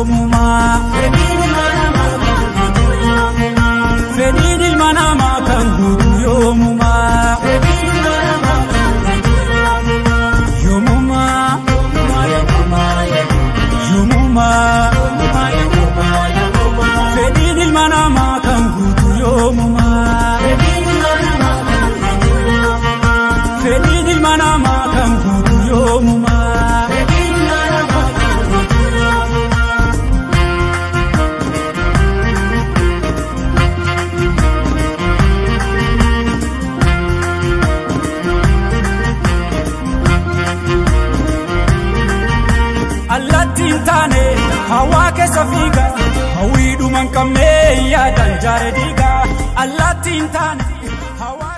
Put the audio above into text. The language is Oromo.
yoomuma. Fedhiin ilma namaa kan guutu yoomuma. Yoomuma. Yoomuma. Fedhiin ilma namaa kan guutu yoomuma. Fedhiin ilma namaa kan guutu yoomuma. Allaattiin taane hawaa keessa fiiga hawwii dhuman qabnee yaadan jaare diiga. Allaattiin taane hawaa